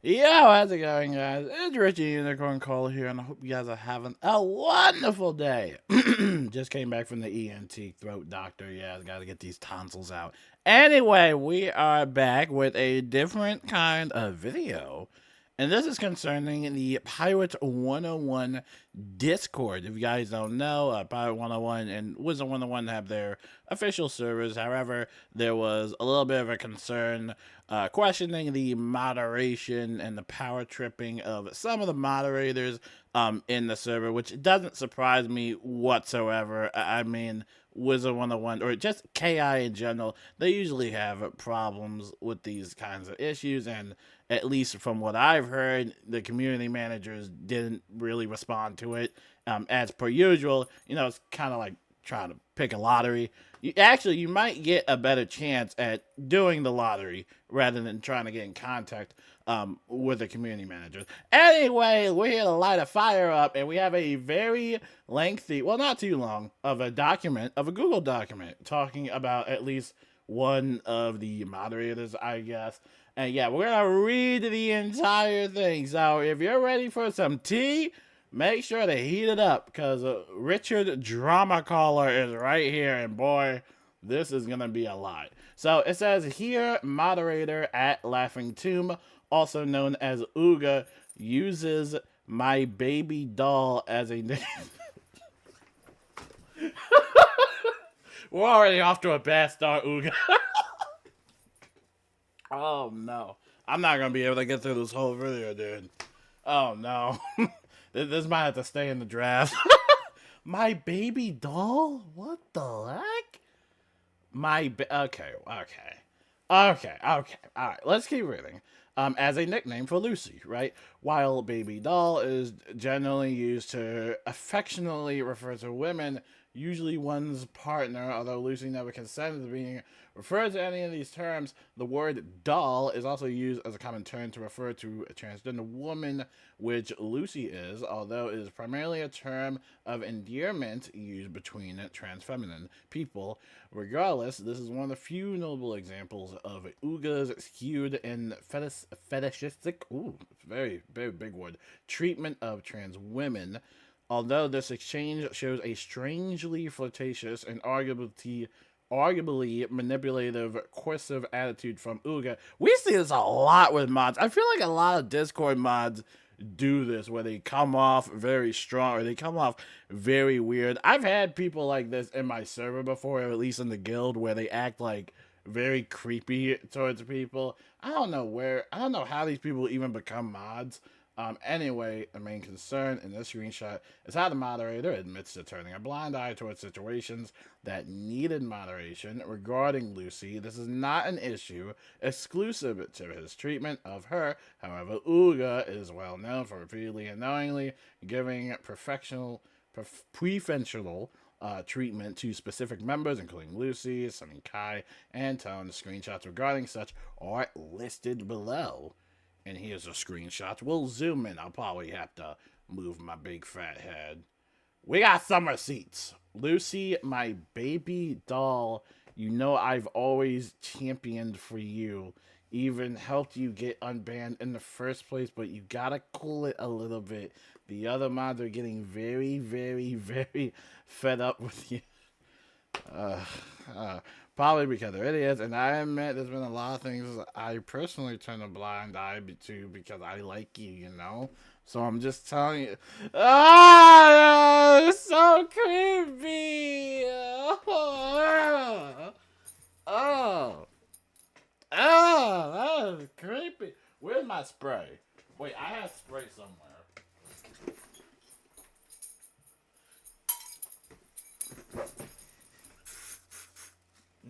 Yo, how's it going, guys? It's Richie Unicorn Cole here, and I hope you guys are having a wonderful day. Just came back from the ENT throat doctor. Yeah, I gotta get these tonsils out. Anyway, we are back with a different kind of video. And this is concerning the Pirate101 Discord. If you guys don't know, Pirate101 and Wizard101 have their official servers. However, there was a little bit of a concern questioning the moderation and the power tripping of some of the moderators in the server, which doesn't surprise me whatsoever. I mean, Wizard 101 or just KI in general, they usually have problems with these kinds of issues, and at least from what I've heard, the community managers didn't really respond to it. As per usual, it's kind of like trying to pick a lottery. You might get a better chance at doing the lottery rather than trying to get in contact with the community managers. Anyway, we're here to light a fire up, and we have a very lengthy, well, not too long, of a Google document, talking about at least one of the moderators, I guess. And yeah, we're going to read the entire thing. So if you're ready for some tea, make sure to heat it up, because Richard Drama Caller is right here, and boy, this is going to be a lot. So it says here, moderator at Laughing Tomb, also known as Ooga, uses my baby doll as a name. We're already off to a bad start, Ooga. Oh no. I'm not gonna be able to get through this whole video, dude. Oh no. This might have to stay in the draft. My baby doll? What the heck? Okay. Alright, let's keep reading. As a nickname for Lucy, right? While baby doll is generally used to affectionately refer to women, usually one's partner, although Lucy never consented to being referred to any of these terms, the word doll is also used as a common term to refer to a transgender woman, which Lucy is, although it is primarily a term of endearment used between trans feminine people. Regardless, this is one of the few notable examples of Ooga's skewed and fetishistic, very, very big word, treatment of trans women. Although this exchange shows a strangely flirtatious and arguably manipulative, coercive attitude from Ooga. We see this a lot with mods. I feel like a lot of Discord mods do this, where they come off very strong or they come off very weird. I've had people like this in my server before, or at least in the guild, where they act like very creepy towards people. I don't know how these people even become mods. Anyway, the main concern in this screenshot is how the moderator admits to turning a blind eye towards situations that needed moderation. Regarding Lucy, this is not an issue exclusive to his treatment of her. However, Ooga is well known for repeatedly and knowingly giving preferential treatment to specific members, including Lucy, Sunny Kai, and Tone. Screenshots regarding such are listed below. And here's a screenshot. We'll zoom in. I'll probably have to move my big fat head. We got some receipts. Lucy, my baby doll, you know I've always championed for you. Even helped you get unbanned in the first place, but you gotta cool it a little bit. The other mods are getting very, very, very fed up with you. Probably because they're idiots, and I admit there's been a lot of things I personally turn a blind eye to because I like you, So I'm just telling you. Ah, it's so creepy. Oh, that is creepy. Where's my spray? Wait, I have spray somewhere.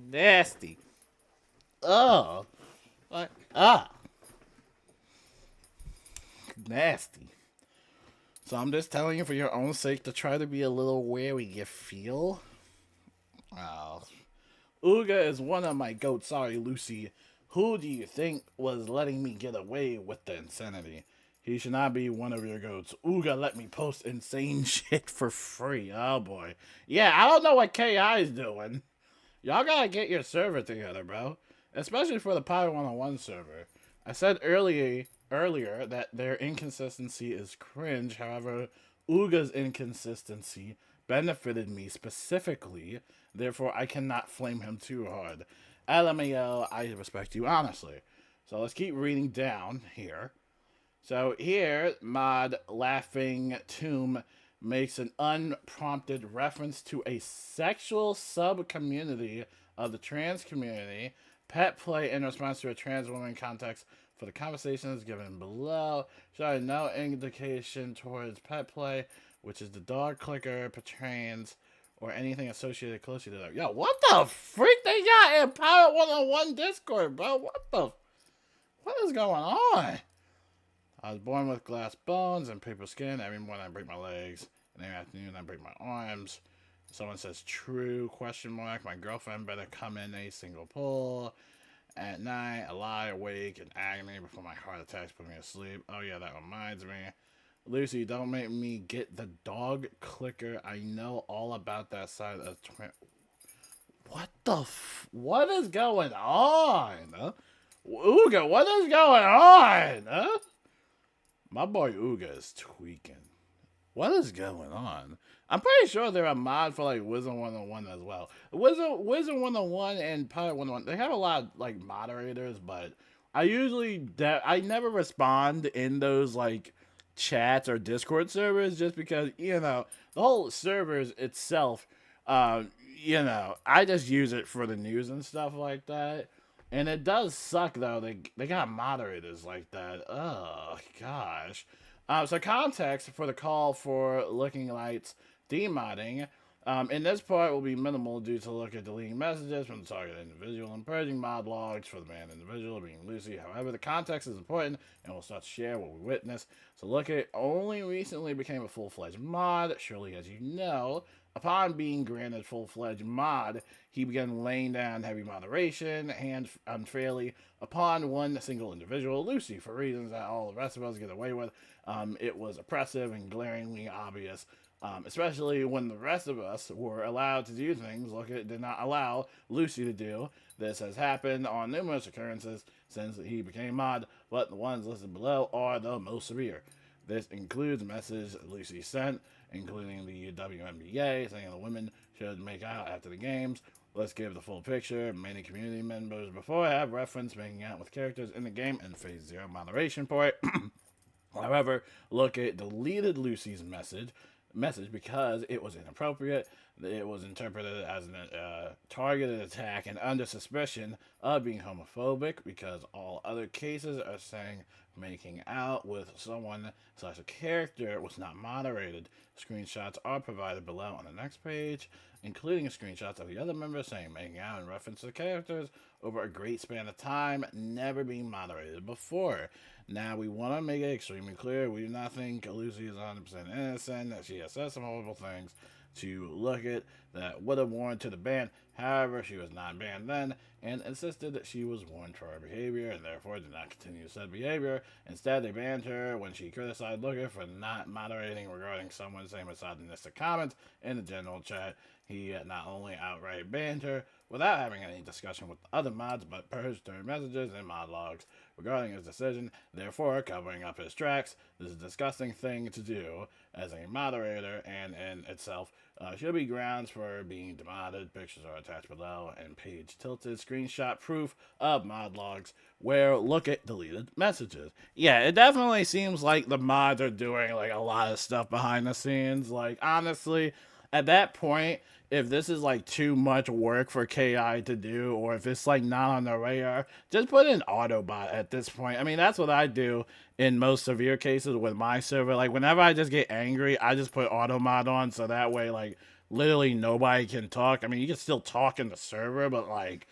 Nasty. Oh. Nasty. So I'm just telling you for your own sake to try to be a little wary, you feel? Oh. Ooga is one of my goats. Sorry, Lucy. Who do you think was letting me get away with the insanity? He should not be one of your goats. Ooga let me post insane shit for free. Oh boy. Yeah, I don't know what KI is doing. Y'all gotta get your server together, bro. Especially for the Pirate101 server. I said earlier earlier that their inconsistency is cringe. However, Uga's inconsistency benefited me specifically. Therefore, I cannot flame him too hard. LMAO, I respect you honestly. So let's keep reading down here. So here, Mod Laughing Tomb makes an unprompted reference to a sexual sub community of the trans community. Pet play in response to a trans woman context for the conversations given below, showing no indication towards pet play, which is the dog clicker, patrons, or anything associated closely to that. Yo, what the freak they got in Pirate101 Discord, bro? What is going on? I was born with glass bones and paper skin. Every morning I break my legs, and every afternoon I break my arms. Someone says true, question mark. My girlfriend better come in a single pull. At night, I lie awake in agony before my heart attacks put me to sleep. Oh yeah, that reminds me. Lucy, don't make me get the dog clicker. I know all about that side of twin. What is going on? Ooga, what is going on? My boy Ooga is tweaking. What is going on? I'm pretty sure they're a mod for like Wizard 101 as well. Wizard 101 and Pirate 101, they have a lot of like moderators, but I never respond in those like chats or Discord servers just because, the whole servers itself, I just use it for the news and stuff like that. And it does suck though. They got moderators like that. Oh gosh. So context for the call for Looking Lights demodding. In this part will be minimal due to look at deleting messages from the target individual and purging mod logs for the banned individual being Lucy. However, the context is important and we'll start to share what we witnessed. So look at only recently became a full-fledged mod. Surely, as you know, upon being granted full-fledged mod, he began laying down heavy moderation and unfairly upon one single individual, Lucy, for reasons that all the rest of us get away with. It was oppressive and glaringly obvious, especially when the rest of us were allowed to do things Look did not allow Lucy to do. This has happened on numerous occurrences since he became mod, but the ones listed below are the most severe. This includes messages Lucy sent, including the WNBA, saying the women should make out after the games. Let's give the full picture. Many community members before have referenced making out with characters in the game and phase 0 moderation for it. However, look at deleted Lucy's message because it was inappropriate. It was interpreted as a targeted attack and under suspicion of being homophobic because all other cases are saying making out with someone slash a character was not moderated. Screenshots are provided below on the next page, including screenshots of the other members saying making out in reference to characters over a great span of time, never being moderated before. Now, we want to make it extremely clear, we do not think Lucy is 100% innocent, that she has said some horrible things to look at that would have warranted a ban. However, she was not banned then and insisted that she was warned for her behavior and therefore did not continue said behavior. Instead, they banned her when she criticized Looker for not moderating regarding someone saying misogynistic comments in the general chat. He not only outright banned her without having any discussion with the other mods, but purged her messages and mod logs regarding his decision, therefore covering up his tracks. This is a disgusting thing to do as a moderator and in itself should be grounds for being demodded. Pictures are attached below and page tilted screenshot proof of mod logs where look at deleted messages. Yeah, it definitely seems like the mods are doing like a lot of stuff behind the scenes. Like honestly, at that point, if this is like too much work for KI to do, or if it's like not on the radar, just put in Autobot at this point. I mean, that's what I do in most severe cases with my server. Like, whenever I just get angry, I just put Automod on, so that way, like, literally nobody can talk. I mean, you can still talk in the server, but, like,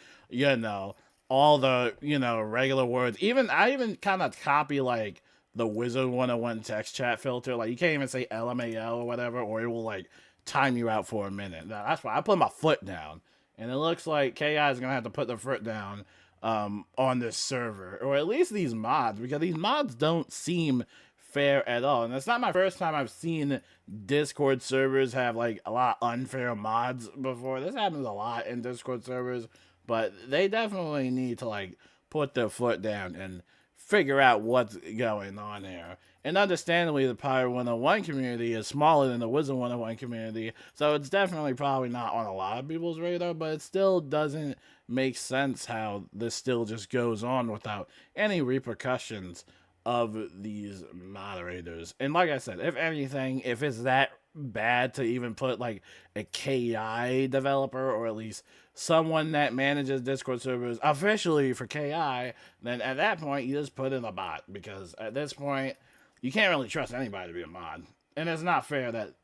all the, regular words. I even kind of copy, like, the Wizard 101 text chat filter. Like, you can't even say LMAO or whatever, or it will, like, time you out for a minute. Now, that's why I put my foot down. And it looks like KI is going to have to put their foot down on this server. Or at least these mods. Because these mods don't seem fair at all. And it's not my first time I've seen Discord servers have like a lot of unfair mods before. This happens a lot in Discord servers. But they definitely need to like put their foot down and figure out what's going on here. And understandably, the Pirate 101 community is smaller than the Wizard 101 community, so it's definitely probably not on a lot of people's radar, but it still doesn't make sense how this still just goes on without any repercussions of these moderators. And like I said, if anything, if it's that bad to even put like a KI developer or at least someone that manages Discord servers officially for KI, then at that point you just put in a bot, because at this point you can't really trust anybody to be a mod. And it's not fair that,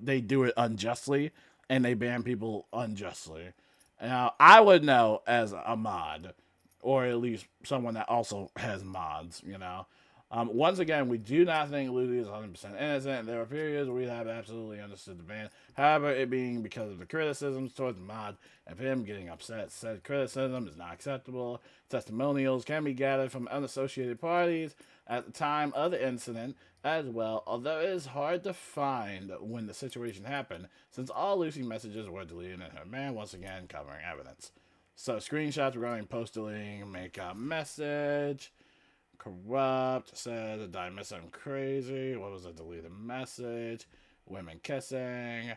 they do it unjustly and they ban people unjustly. Now, I would know as a mod, or at least someone that also has mods. Once again, we do not think Lucy is 100% innocent. There were periods where we have absolutely understood the ban. However, it being because of the criticisms towards the mod and him getting upset, said criticism is not acceptable. Testimonials can be gathered from unassociated parties at the time of the incident as well, although it is hard to find when the situation happened, since all Lucy messages were deleted and her man once again covering evidence. So screenshots regarding post deleting, make up message, corrupt, said, did I miss something crazy? What was a deleted message? Women kissing,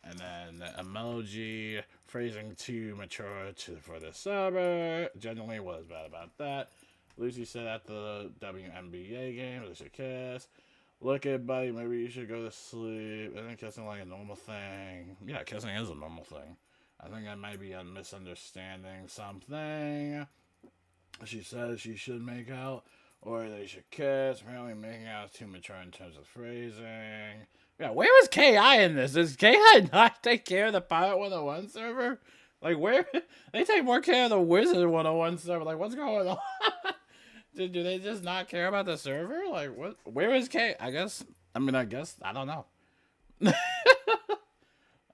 and then emoji, phrasing too mature for the server. Generally, what is bad about that? Lucy said at the WNBA game, they should kiss. Look at buddy, maybe you should go to sleep. Isn't kissing like a normal thing? Yeah, kissing is a normal thing. I think I might be misunderstanding something. She says she should make out, or they should kiss. Apparently making out is too mature in terms of phrasing. Yeah, where was KI in this? Does KI not take care of the Pirate 101 server? Like, where? They take more care of the Wizard 101 server. Like, what's going on? Do they just not care about the server? Like, what? Where is K? I guess, I don't know.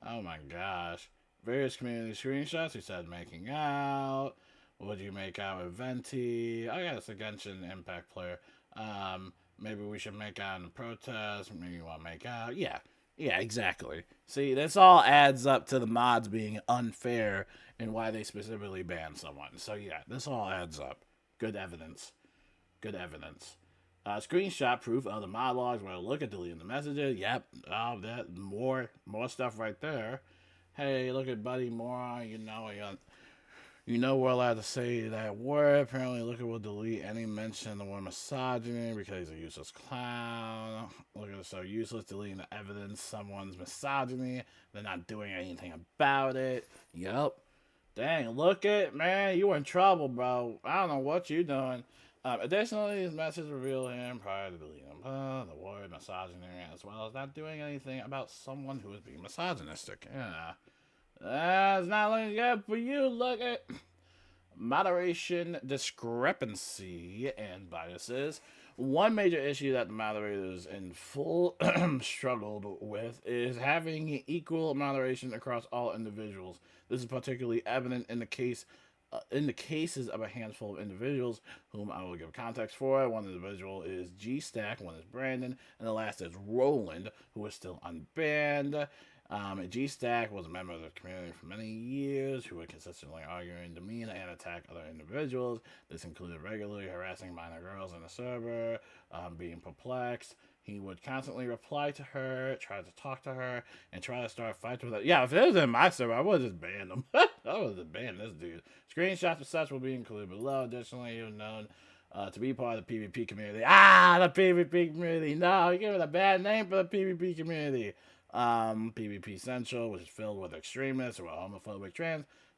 Oh my gosh. Various community screenshots. He said making out. Would you make out with Venti? I guess a Genshin Impact player. Maybe we should make out in the protest. Maybe you want to make out. Yeah, exactly. See, this all adds up to the mods being unfair and why they specifically banned someone. So yeah, this all adds up. Good evidence. Screenshot proof of the mod logs where I look at deleting the messages. Yep. Oh, that more stuff right there. Hey, look at Buddy Moron. We're allowed to say that word. Apparently, look at will delete any mention of the word misogyny because he's a useless clown. Look at it, so useless, deleting the evidence someone's misogyny. They're not doing anything about it. Yep. Dang, look at, man, you in trouble, bro. I don't know what you doing. Additionally, his message revealed him prior to deleting the word misogyny, as well as not doing anything about someone who is being misogynistic. Yeah. That's not looking good for you. Look at moderation discrepancy and biases. One major issue that the moderators in full struggled with is having equal moderation across all individuals. This is particularly evident in the cases of a handful of individuals whom I will give context for. One individual is G-Stack, one is Brandon, and the last is Roland, who is still unbanned. G-Stack was a member of the community for many years who would consistently argue, demean, and attack other individuals. This included regularly harassing minor girls in the server, being perplexed. He would constantly reply to her, try to talk to her, and try to start fights with her. Yeah, if it was in my server, I would have just banned him. I would have just banned this dude. Screenshots of such will be included below. Additionally, he was known to be part of the PvP community. The PvP community. No, you gave it a bad name for the PvP community. PvP Central, which is filled with extremists who are homophobic,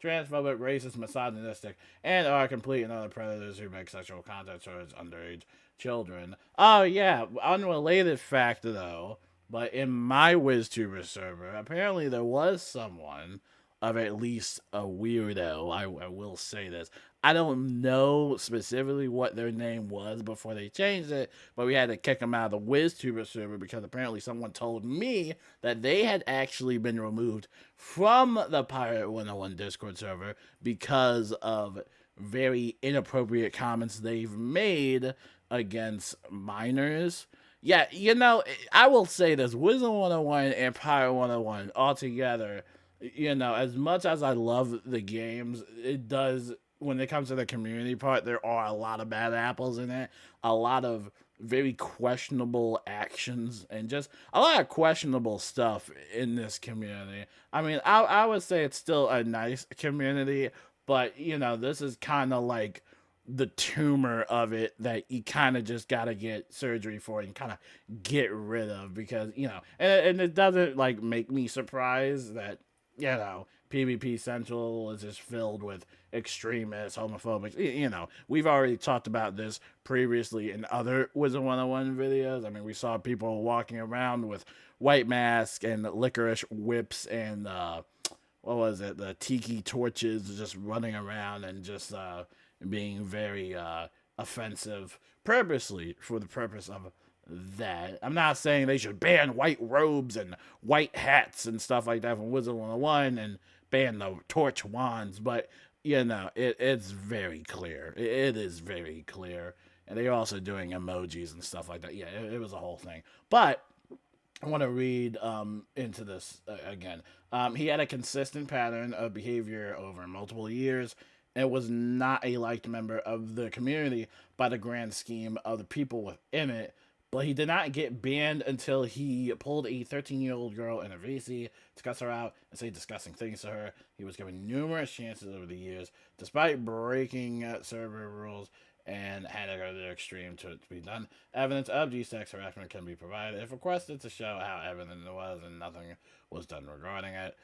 transphobic, racist, misogynistic, and are complete and other predators who make sexual contact towards underage children. Oh yeah, unrelated fact though, but in my WizTuber server, apparently there was someone of at least a weirdo. I will say this. I don't know specifically what their name was before they changed it, but we had to kick them out of the WizTuber server because apparently someone told me that they had actually been removed from the Pirate 101 Discord server because of very inappropriate comments they've made against minors. Yeah, I will say this. Wizard 101 and Pirate 101 altogether, as much as I love the games, it does when it comes to the community part, there are a lot of bad apples in it, a lot of very questionable actions, and just a lot of questionable stuff in this community. I mean, I would say it's still a nice community, but this is kind of like the tumor of it that you kind of just got to get surgery for and kind of get rid of because and it doesn't like make me surprised that PvP Central is just filled with extremists, homophobics. We've already talked about this previously in other Wizard 101 videos. I mean, we saw people walking around with white masks and licorice whips and what was it, the tiki torches, just running around and just being very offensive purposely for the purpose of that. I'm not saying they should ban white robes and white hats and stuff like that from Wizard 101 and ban the torch wands, but it's very clear. It is very clear. And they're also doing emojis and stuff like that. Yeah, it was a whole thing. But I want to read into this again. He had a consistent pattern of behavior over multiple years and was not a liked member of the community by the grand scheme of the people within it. But he did not get banned until he pulled a 13-year-old girl in a VC to cuss her out and say disgusting things to her. He was given numerous chances over the years, despite breaking server rules and had to go to the extreme to be done. Evidence of G-sex harassment can be provided if requested to show how evident it was, and nothing was done regarding it.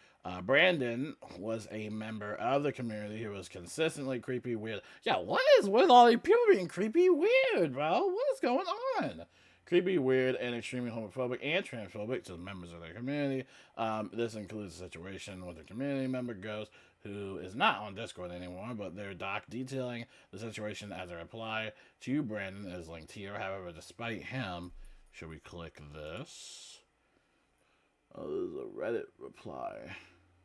Brandon was a member of the community who was consistently creepy weird. Yeah, what is with all these people being creepy weird, bro? What is going on? Creepy, weird, and extremely homophobic and transphobic to the members of their community. This includes a situation with a community member, Ghost, who is not on Discord anymore, but their doc detailing the situation as a reply to Brandon is linked here. However, despite him, should we click this? Oh, there's a Reddit reply.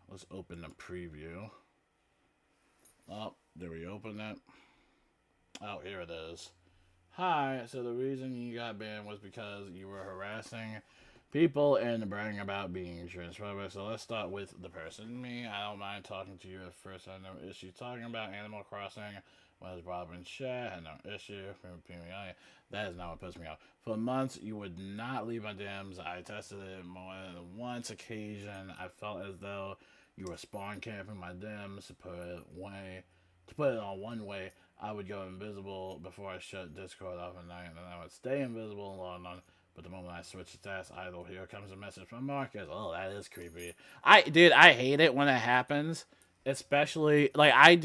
Let's open the preview. Oh, did we open it? Oh, here it is. Hi, so the reason you got banned was because you were harassing people and bragging about being transphobic. So let's start with the person. Me, I don't mind talking to you at first. I have no issue talking about Animal Crossing. When it was brought up in chat, I had no issue. That is not what pissed me off. For months, you would not leave my DMs. I tested it more than once occasion. I felt as though you were spawn camping my DMs to put it on one way. I would go invisible before I shut Discord off at night, and then I would stay invisible and log on. But the moment I switch to task idle, here comes a message from Marcus. Oh, that is creepy. I hate it when it happens. Especially like I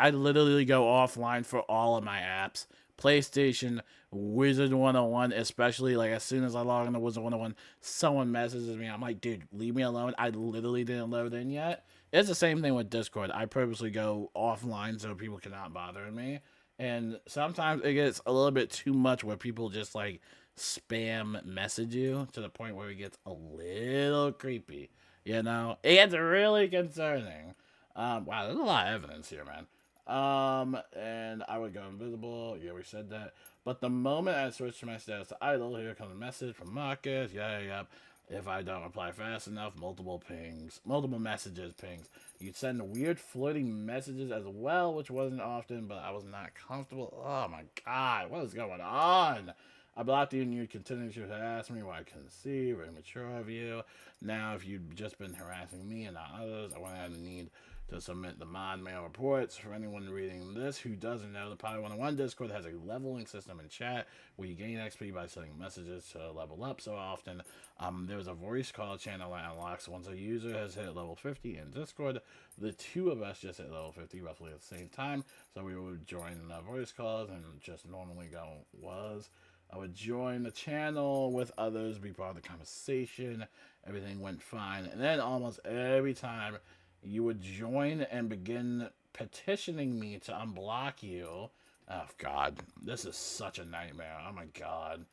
literally go offline for all of my apps. PlayStation, Wizard 101, especially like as soon as I log into Wizard 101, someone messages me. I'm like, dude, leave me alone. I literally didn't load in yet. It's the same thing with Discord. I purposely go offline so people cannot bother me. And sometimes it gets a little bit too much where people just like spam message you to the point where it gets a little creepy. It's really concerning. Wow, there's a lot of evidence here, man. And I would go invisible. Yeah, we said that. But the moment I switch to my status to idle, here comes a message from Marcus. Yeah. If I don't reply fast enough, multiple messages pings. You'd send weird flirting messages as well, which wasn't often, but I was not comfortable. Oh my god, what is going on? I blocked you and you'd continue to harass me while I couldn't see. Very mature of you. Now, if you'd just been harassing me and not others, I wouldn't have the need to submit the mod mail reports. For anyone reading this who doesn't know, the Pirate101 Discord has a leveling system in chat where you gain XP by sending messages to level up. So often, there's a voice call channel that unlocks once a user has hit level 50 in Discord. The two of us just hit level 50 roughly at the same time, so we would join the voice calls and just normally go I would join the channel with others, be part of the conversation. Everything went fine. And then almost every time you would join and begin petitioning me to unblock you. Oh, God. This is such a nightmare. Oh, my God.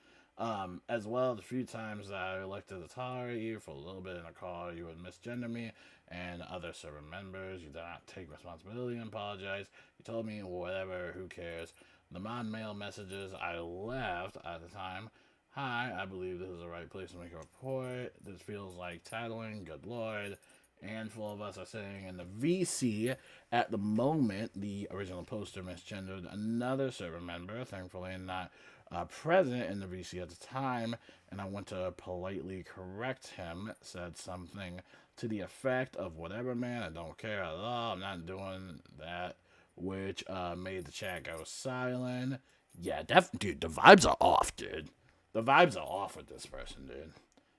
As well as a few times that I elected to tolerate you for a little bit in a call, you would misgender me and other server members. You did not take responsibility and apologize. You told me whatever, who cares. The mod mail messages I left at the time. Hi, I believe this is the right place to make a report. This feels like tattling. Good lord. A handful of us are sitting in the VC at the moment. The original poster misgendered another server member, thankfully not present in the VC at the time, and I went to politely correct him, said something to the effect of whatever, man, I don't care at all, I'm not doing that, which made the chat go silent. Yeah, dude, the vibes are off, dude. The vibes are off with this person, dude.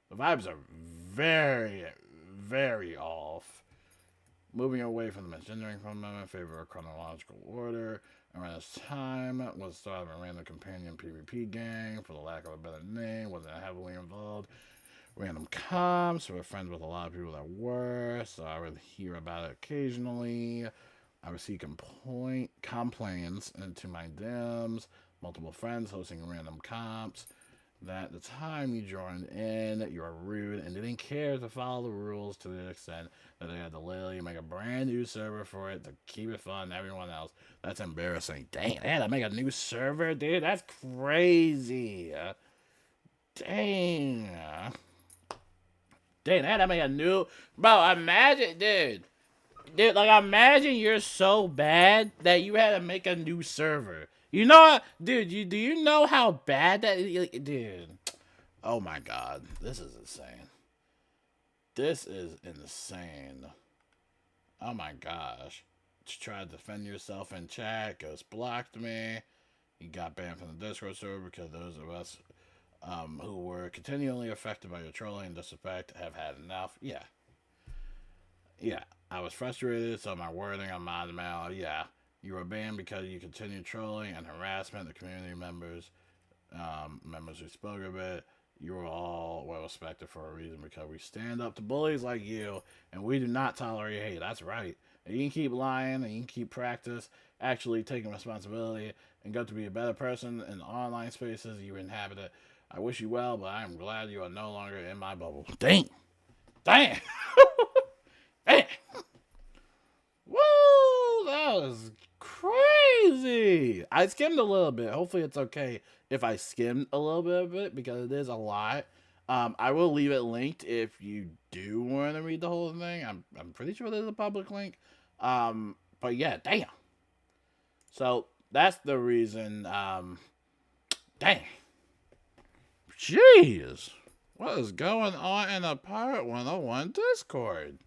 The vibes are very, very off. Moving away from the misgendering fundamental in favor of chronological order. Around this time was the start of a random companion PvP gang, for the lack of a better name, wasn't heavily involved. Random comps, we were friends with a lot of people that were, so I would hear about it occasionally. I would see complaints into my DMs, multiple friends hosting random comps. That the time you joined in, you were rude and didn't care to follow the rules to the extent that they had to literally make a brand new server for it to keep it fun. Everyone else, that's embarrassing. Dang, they had to make a new server, dude. That's crazy. Dang. Dang, they had to make a new. Bro, imagine, dude. Dude, like, imagine you're so bad that you had to make a new server. You know, dude, do you know how bad that is? Dude. Oh my god. This is insane. This is insane. Oh my gosh. You tried to defend yourself in chat. Ghost blocked me. You got banned from the Discord server because those of us who were continually affected by your trolling and disrespect have had enough. Yeah. Yeah. I was frustrated, so my wording on my email, yeah. You were banned because you continued trolling and harassment the community members, members who spoke of it. You were all well respected for a reason because we stand up to bullies like you, and we do not tolerate hate. That's right. And you can keep lying, and you can keep practice, actually taking responsibility, and go to be a better person in the online spaces you inhabited. I wish you well, but I am glad you are no longer in my bubble. Dang. Dang. Dang. Woo! That was crazy. I skimmed a little bit. Hopefully it's okay if I skimmed a little bit of it because it is a lot. I will leave it linked if you do want to read the whole thing. I'm pretty sure there's a public link. But yeah, damn. So that's the reason. Dang. Jeez. What is going on in the Pirate101 Discord?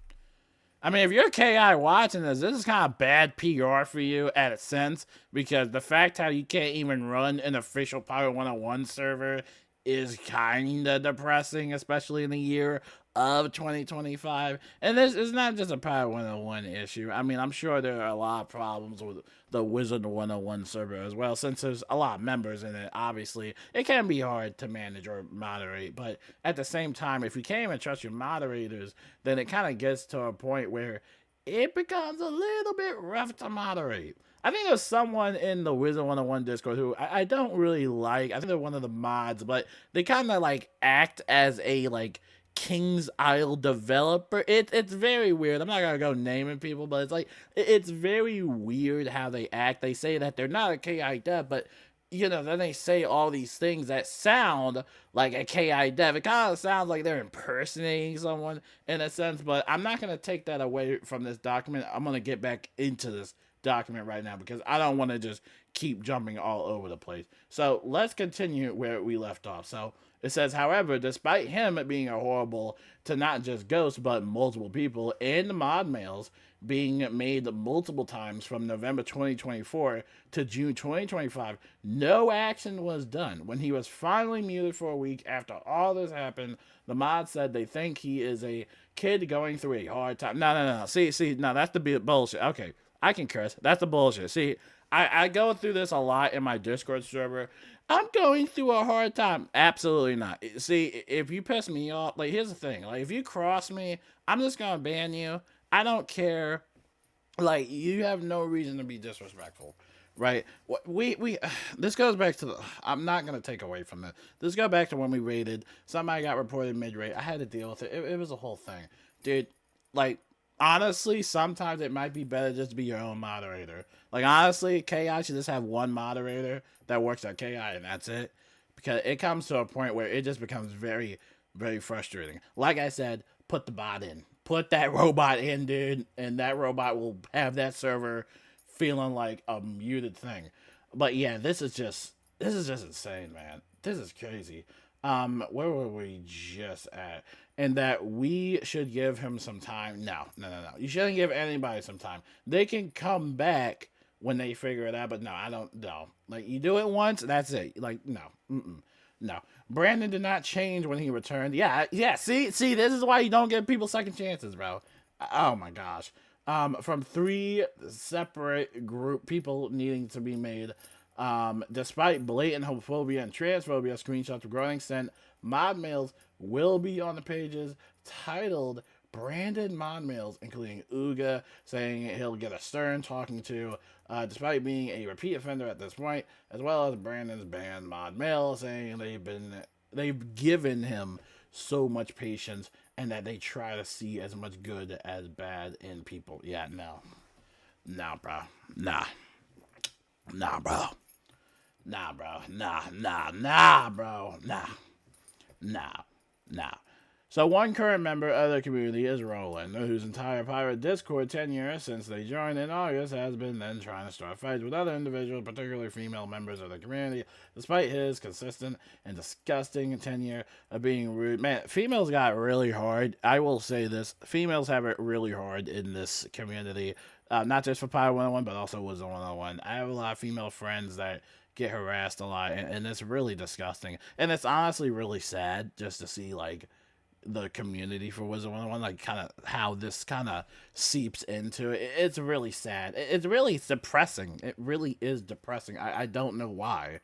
I mean, if you're KI watching this is kind of bad PR for you at a sense, because the fact how you can't even run an official Pirate101 server is kind of depressing, especially in the year of 2025. And this is not just a Pirate101 issue. I mean, I'm sure there are a lot of problems with the Wizard101 server as well, since there's a lot of members in it. Obviously, it can be hard to manage or moderate, but at the same time, if you can't even trust your moderators, then it kind of gets to a point where it becomes a little bit rough to moderate. I think there's someone in the Wizard101 Discord who I don't really like. I think they're one of the mods, but they kind of like act as a like King's Isle developer. It's very weird. I'm not gonna go naming people, but it's like it's very weird how they act. They say that they're not a KI dev, but you know, then they say all these things that sound like a KI dev. It kind of sounds like they're impersonating someone in a sense, but I'm not going to take that away from this document. I'm going to get back into this document right now because I don't want to just keep jumping all over the place. So let's continue where we left off. So it says, however, despite him being a horrible to not just ghosts, but multiple people and mod mails being made multiple times from November 2024 to June 2025, no action was done. When he was finally muted for a week after all this happened, the mod said they think he is a kid going through a hard time. No. See, no, that's the bullshit. Okay, I can curse. That's the bullshit. See, I go through this a lot in my Discord server. I'm going through a hard time. Absolutely not. See, if you piss me off, like, here's the thing. Like, if you cross me, I'm just going to ban you. I don't care. Like, you have no reason to be disrespectful, right? This goes back to I'm not going to take away from it. This goes back to when we raided. Somebody got reported mid-raid. I had to deal with it. It was a whole thing. Dude, like, honestly, sometimes it might be better just to be your own moderator. Like, honestly, KI should just have one moderator that works at KI, and that's it. Because it comes to a point where it just becomes very, very frustrating. Like I said, put the bot in. Put that robot in, dude, and that robot will have that server feeling like a muted thing. But yeah, this is just insane, man. This is crazy. Where were we just at? And that we should give him some time. No, no, no, no. You shouldn't give anybody some time. They can come back when they figure it out. But no, I don't. No, like you do it once, that's it. Like no, no. Brandon did not change when he returned. Yeah, yeah. See, this is why you don't give people second chances, bro. Oh my gosh. From three separate group people needing to be made. Despite blatant homophobia and transphobia, screenshots of growing extent, mod mails will be on the pages titled branded mod mails, including Uga saying he'll get a stern talking to, despite being a repeat offender at this point, as well as Brandon's banned mod mail saying they've given him so much patience and that they try to see as much good as bad in people. Yeah, no. Nah, bro. Nah. Nah, bro. Nah, bro. Nah, bro. Nah. Nah. So one current member of the community is Roland, whose entire pirate Discord tenure since they joined in August has been then trying to start fights with other individuals, particularly female members of the community, despite his consistent and disgusting tenure of being rude. Man, females got really hard. I will say this. Females have it really hard in this community. Not just for Pirate101, but also Wizard101. I have a lot of female friends that get harassed a lot, and it's really disgusting. And it's honestly really sad just to see, like, the community for Wizard101, like kind of how this kind of seeps into it. It's really sad. It's really depressing. It really is depressing. I don't know why.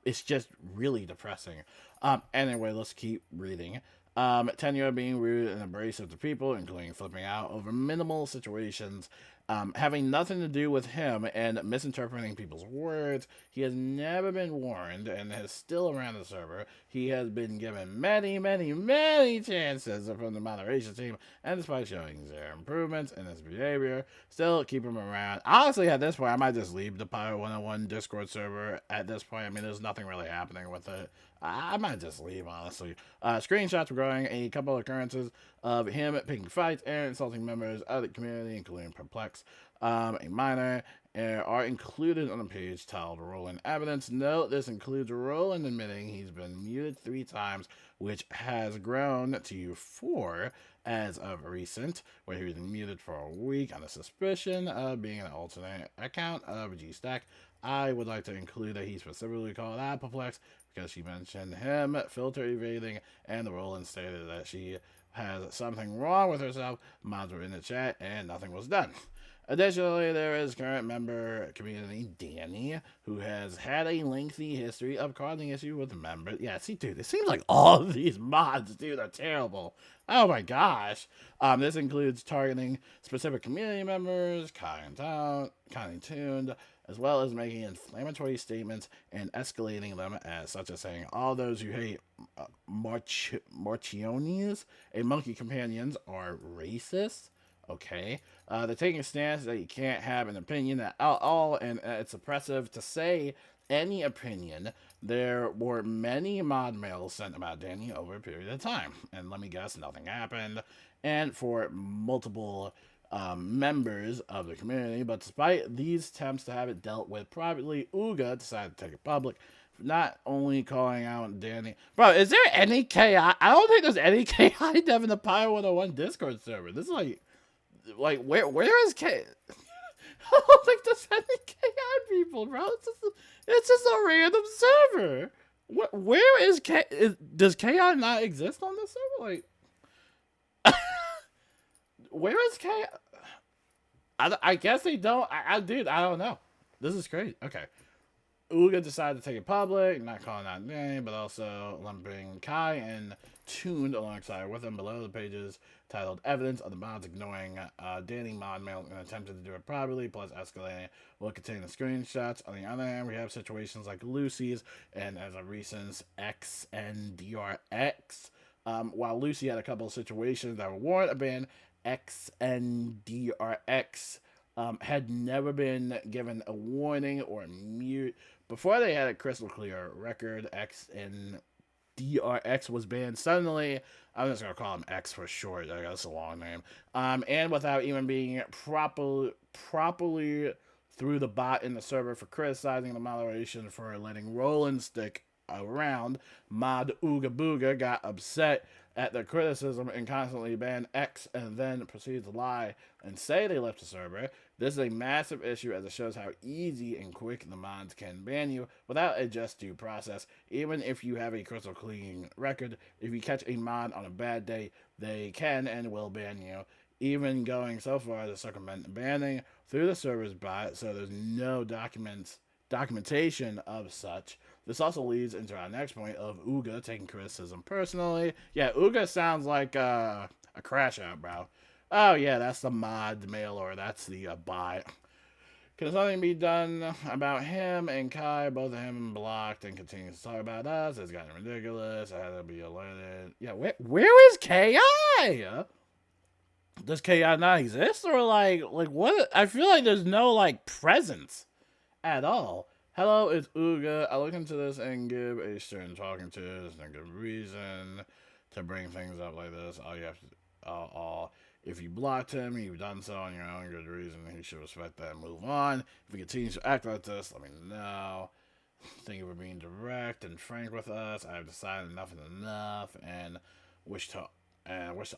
It's just really depressing. Anyway, let's keep reading. Tenure being rude and abrasive to people, including flipping out over minimal situations, having nothing to do with him and misinterpreting people's words. He has never been warned and is still around the server. He has been given many, many, many chances from the moderation team, and despite showing zero improvements in his behavior, still keep him around. Honestly, at this point, I might just leave the Pirate101 Discord server at this point. I mean, there's nothing really happening with it. I might just leave, honestly. Screenshots regarding a couple of occurrences of him picking fights and insulting members of the community, including Perplex, a minor, are included on the page titled Roland Evidence. Note this includes Roland admitting he's been muted 3 times, which has grown to 4 as of recent, where he was muted for a week on a suspicion of being an alternate account of G-Stack. I would like to include that he specifically called out Perplex because she mentioned him filter evading, and the Roland stated that she has something wrong with herself. Mods were in the chat, and nothing was done. Additionally, there is current member community Danny, who has had a lengthy history of causing issues with members. Yeah, see, dude, it seems like all of these mods, dude, are terrible. Oh my gosh. This includes targeting specific community members, Connie Tuned, as well as making inflammatory statements and escalating them, as such as saying all those who hate Marchiones and monkey companions are racist. Okay. They're taking a stance that you can't have an opinion at all, and it's oppressive to say any opinion. There were many mod mails sent about Danny over a period of time, and let me guess, nothing happened. And for multiple members of the community, but despite these attempts to have it dealt with privately, Uga decided to take it public. Not only calling out Danny, bro. Is there any KI? I don't think there's any KI dev in the Pirate101 Discord server. This is like where is K? I don't think there's any KI people, bro. It's just a random server. Where is K? Does KI not exist on this server? Like, where is KI? I guess they don't. Dude, I don't know. This is crazy. Okay. Uga decided to take it public, not calling out name, but also lumping Kai and Tuned alongside with him below the pages titled Evidence of the Mods Ignoring Danny mod mail and attempted to do it privately, plus escalating will contain the screenshots. On the other hand, we have situations like Lucy's and as a recent XNDRX. While Lucy had a couple of situations that would warrant a ban, XNDRX had never been given a warning or mute before they had a crystal clear record. DRX was banned suddenly. I'm just gonna call him X for short. That's a long name. And without even being properly through the bot in the server for criticizing the moderation for letting Roland stick around, mod Ooga Booga got upset at the criticism and constantly banned X and then proceeded to lie and say they left the server. This is a massive issue as it shows how easy and quick the mods can ban you without a just due process. Even if you have a crystal clean record, if you catch a mod on a bad day, they can and will ban you. Even going so far as to circumvent banning through the server's bot so there's no documentation of such. This also leads into our next point of Ooga taking criticism personally. Yeah, Ooga sounds like a crash out, bro. Oh yeah, that's the mod mail or that's the bot. Can something be done about him and Kai? Both of him blocked and continues to talk about us. It's gotten ridiculous. I had to be alerted. Yeah, where is KI? Does KI not exist or like what? I feel like there's no like presence at all. Hello, it's Ooga. I look into this and give a certain talking to. There's no good reason to bring things up like this. All you have to, if you blocked him, you've done so on your own good reason. He should respect that and move on. If he continues to act like this, let me know. Thank you for being direct and frank with us. I have decided enough is enough and wish to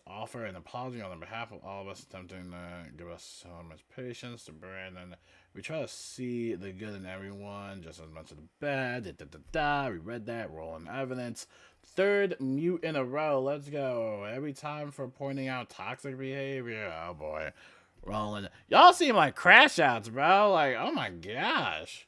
offer an apology on behalf of all of us attempting to give us so much patience to Brandon. We try to see the good in everyone, just as much as the bad. We read that, rolling evidence. Third mute in a row. Let's go. Every time for pointing out toxic behavior. Oh boy. Rolling. Y'all seem like crash outs, bro. Like, oh my gosh.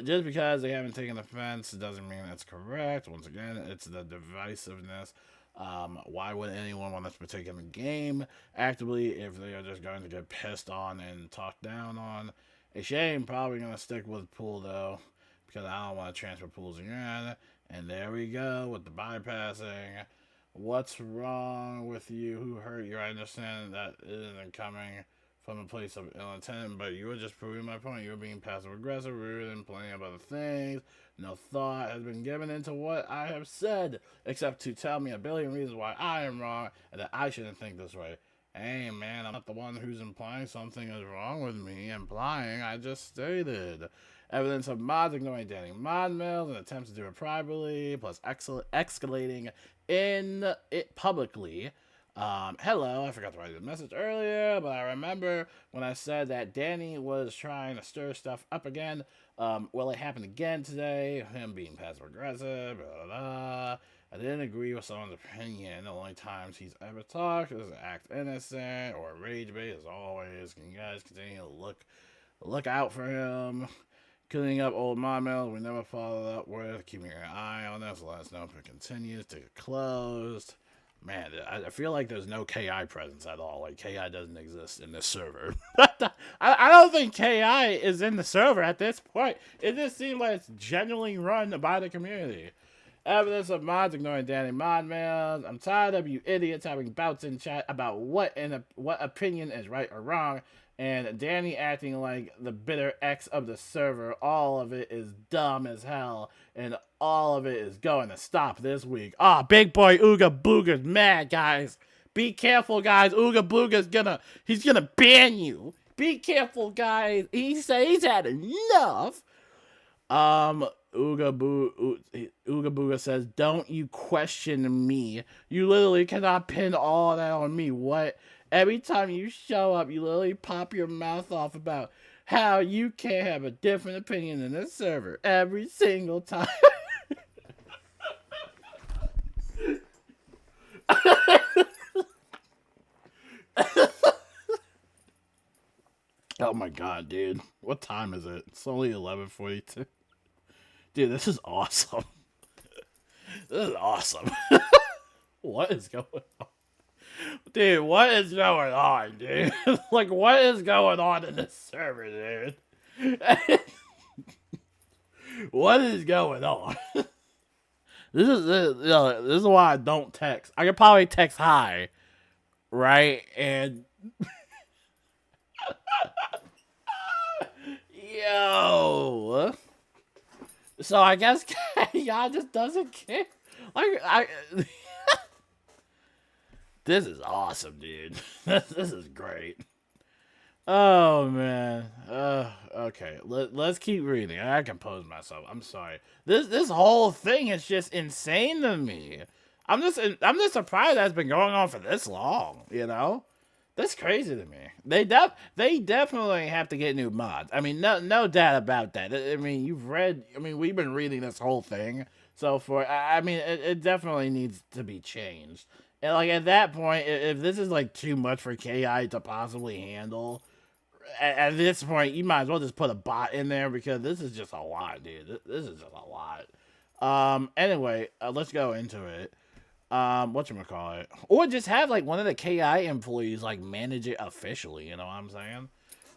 Just because they haven't taken offense doesn't mean it's correct. Once again, it's the divisiveness. Why would anyone want to partake in the game actively if they are just going to get pissed on and talked down on? A shame, probably going to stick with Pool though, because I don't want to transfer Pools again. And there we go with the bypassing. What's wrong with you? Who hurt you? I understand that it isn't coming from a place of ill intent, but you were just proving my point. You were being passive aggressive, rude, and plenty of other things. No thought has been given into what I have said, except to tell me a billion reasons why I am wrong and that I shouldn't think this way. Hey man, I'm not the one who's implying something is wrong with me. Implying, I just stated. Evidence of mods ignoring Danny mod mails and attempts to do it privately, plus escalating in it publicly. Hello, I forgot to write the message earlier, but I remember when I said that Danny was trying to stir stuff up again. Well, it happened again today, him being passive-aggressive, blah, blah, blah. I didn't agree with someone's opinion. The only times he's ever talked is act innocent or rage-bait as always. Can you guys continue to look out for him? Cleaning up old mod mails we never followed up with. Keeping your eye on this. Let us know if it continues to get closed. Man, I feel like there's no KI presence at all. Like, KI doesn't exist in this server. I don't think KI is in the server at this point. It just seems like it's genuinely run by the community. Evidence of mods ignoring Danny mod mails. I'm tired of you idiots having bouts in chat about what opinion is right or wrong, and Danny acting like the bitter X of the server. All of it is dumb as hell, and all of it is going to stop this week. Big boy Ooga Booga's mad, guys. Be careful, guys. Ooga Booga's gonna ban you. Be careful, guys. He said he's had enough. Ooga Booga says, don't you question me. You literally cannot pin all that on me. What? Every time you show up, you literally pop your mouth off about how you can't have a different opinion in this server. Every single time. Oh my god, dude. What time is it? It's only 11:42. Dude, this is awesome. This is awesome. What is going on? Dude, what is going on, dude? Like, what is going on in this server, dude? What is going on? This is why I don't text. I could probably text hi, right? And yo, so I guess y'all just doesn't care. I this is awesome, dude. This is great. Oh man. Okay. Let's keep reading. I compose myself. I'm sorry. This whole thing is just insane to me. I'm just surprised that's been going on for this long. You know, that's crazy to me. They definitely have to get new mods. I mean, no doubt about that. I mean, you've read. I mean, we've been reading this whole thing. So I mean, it definitely needs to be changed. And like at that point, if this is like too much for KI to possibly handle, at this point, you might as well just put a bot in there because this is just a lot, dude. This is just a lot. Anyway, let's go into it. Whatchamacallit? Or just have like one of the KI employees like manage it officially, you know what I'm saying?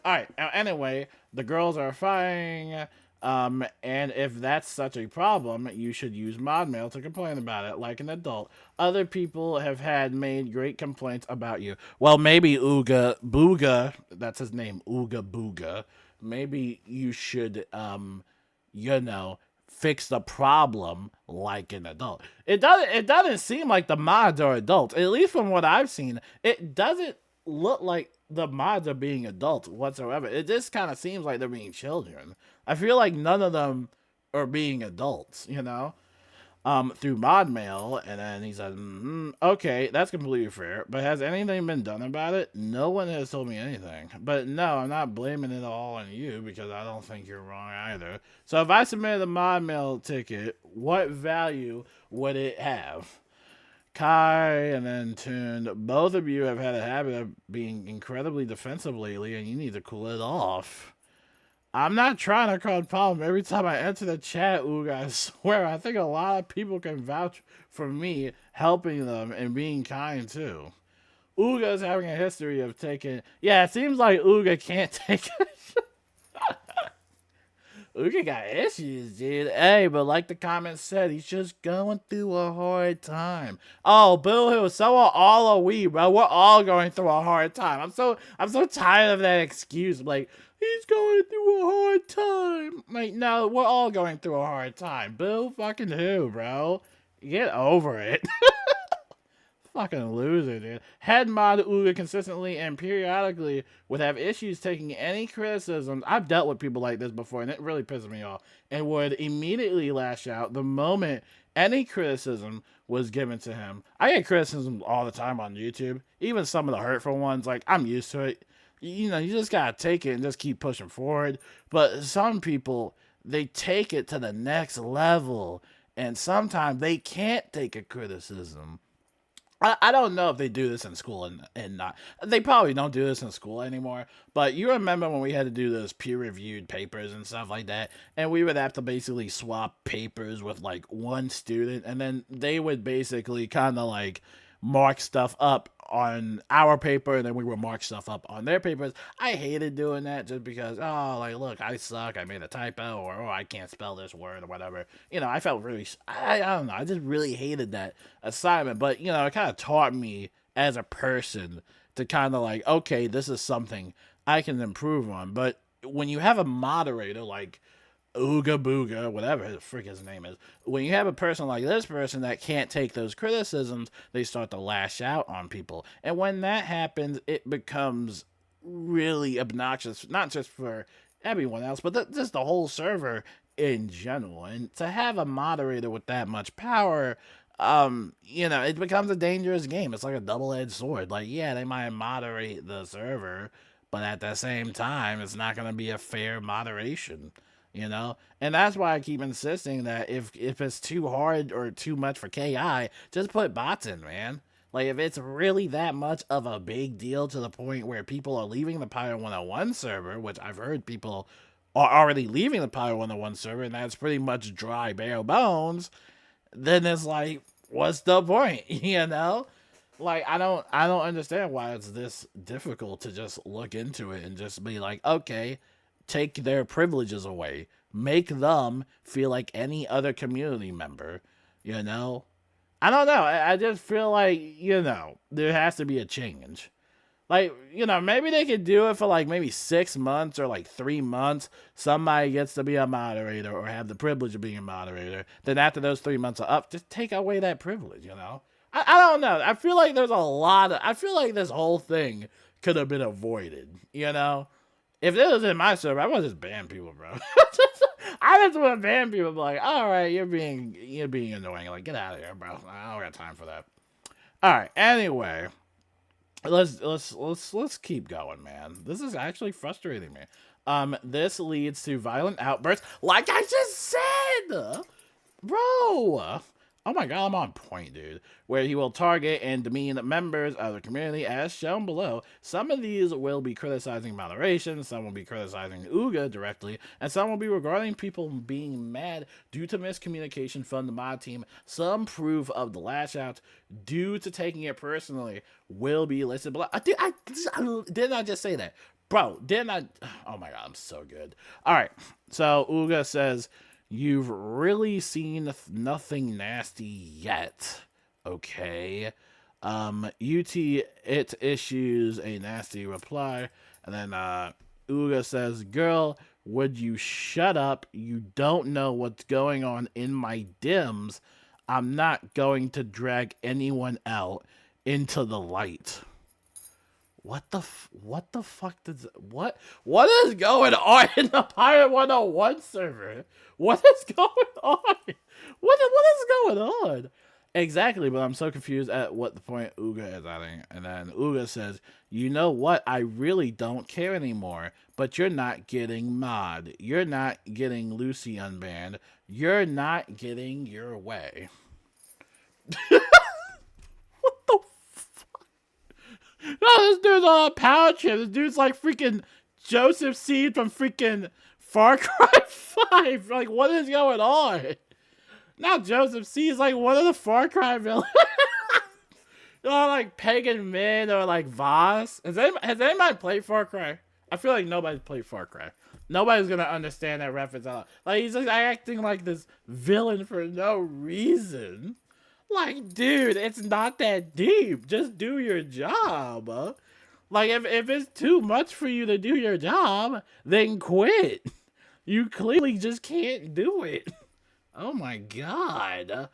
Alright, anyway, the girls are fighting. And if that's such a problem, you should use mod mail to complain about it like an adult. Other people have had made great complaints about you. Well, maybe Ooga Booga, that's his name, Ooga Booga. Maybe you should, you know, fix the problem like an adult. It doesn't seem like the mods are adults. At least from what I've seen, it doesn't look like the mods are being adults whatsoever. It just kind of seems like they're being children. I feel like none of them are being adults, you know? Through mod mail, and then he said, okay, that's completely fair, but has anything been done about it? No one has told me anything. But no, I'm not blaming it all on you, because I don't think you're wrong either. So if I submitted a mod mail ticket, what value would it have? Kai and then Tuned, both of you have had a habit of being incredibly defensive lately, and you need to cool it off. I'm not trying to cause a problem every time I enter the chat, Ooga. I swear, I think a lot of people can vouch for me helping them and being kind too. Ooga's having a history of taking. Yeah, it seems like Ooga can't take it. Ooga got issues, dude. Hey, but like the comment said, he's just going through a hard time. Oh, Boo Hoo, so are all of we, bro. We're all going through a hard time. I'm so tired of that excuse. Like, he's going through a hard time. Like, no, we're all going through a hard time. Boo fucking who, bro? Get over it. Fucking loser, dude. Head mod Uga consistently and periodically would have issues taking any criticism. I've dealt with people like this before, and it really pisses me off. And would immediately lash out the moment any criticism was given to him. I get criticism all the time on YouTube, even some of the hurtful ones. Like, I'm used to it. You know, you just gotta take it and just keep pushing forward. But some people, they take it to the next level, and sometimes they can't take a criticism. I don't know if they do this in school and not. They probably don't do this in school anymore. But you remember when we had to do those peer-reviewed papers and stuff like that, and we would have to basically swap papers with like one student, and then they would basically kind of like mark stuff up on our paper, and then we would mark stuff up on their papers. I hated doing that just because, oh, like, look, I suck, I made a typo, or oh, I can't spell this word, or whatever. You know, I felt really, I don't know, I just really hated that assignment. But, you know, it kind of taught me as a person to kind of like, okay, this is something I can improve on. But when you have a moderator like Ooga Booga, whatever the frick his name is, when you have a person like this person that can't take those criticisms, they start to lash out on people. And when that happens, it becomes really obnoxious, not just for everyone else, but just the whole server in general. And to have a moderator with that much power, you know, it becomes a dangerous game. It's like a double-edged sword. Like, yeah, they might moderate the server, but at the same time, it's not going to be a fair moderation, you know? And that's why I keep insisting that if it's too hard or too much for KI, just put bots in, man. Like, if it's really that much of a big deal to the point where people are leaving the Pirate101 server, which I've heard people are already leaving the Pirate101 server, and that's pretty much dry, bare bones, then it's like, what's the point, you know? Like, I don't understand why it's this difficult to just look into it and just be like, okay, take their privileges away. Make them feel like any other community member, you know? I don't know. I just feel like, you know, there has to be a change. Like, you know, maybe they could do it for like maybe 6 months or like 3 months. Somebody gets to be a moderator or have the privilege of being a moderator. Then after those 3 months are up, just take away that privilege, you know? I don't know. I feel like there's a lot of, I feel like this whole thing could have been avoided, you know? If it was in my server, I would just ban people, bro. I just want to ban people. Be like, all right, you're being annoying. Like, get out of here, bro. I don't got time for that. All right. Anyway, let's keep going, man. This is actually frustrating me. This leads to violent outbursts, like I just said, bro. Oh my god, I'm on point, dude. Where he will target and demean members of the community as shown below. Some of these will be criticizing moderation, some will be criticizing Uga directly, and some will be regarding people being mad due to miscommunication from the mod team. Some proof of the lash out due to taking it personally will be listed below. Didn't I just say that? Bro, didn't I? Oh my god, I'm so good. Alright, so Uga says, you've really seen nothing nasty yet, okay? It issues a nasty reply, and then Uga says, girl, would you shut up? You don't know what's going on in my DIMs. I'm not going to drag anyone out into the light. What the fuck does what is going on in the Pirate101 server? What is going on? What is going on? Exactly, but I'm so confused at what the point Uga is adding. And then Uga says, you know what? I really don't care anymore, but you're not getting mod. You're not getting Lucy unbanned. You're not getting your way. What the fuck? No, this dude's on a power trip. This dude's like freaking Joseph Seed from freaking Far Cry 5. Like, what is going on? Now Joseph Seed is like one of the Far Cry villains. Or like Pagan Min or like Voss. Has anybody played Far Cry? I feel like nobody's played Far Cry. Nobody's gonna understand that reference at all. Like, he's just acting like this villain for no reason. Like, dude, it's not that deep. Just do your job. Like, if it's too much for you to do your job, then quit. You clearly just can't do it. Oh my god.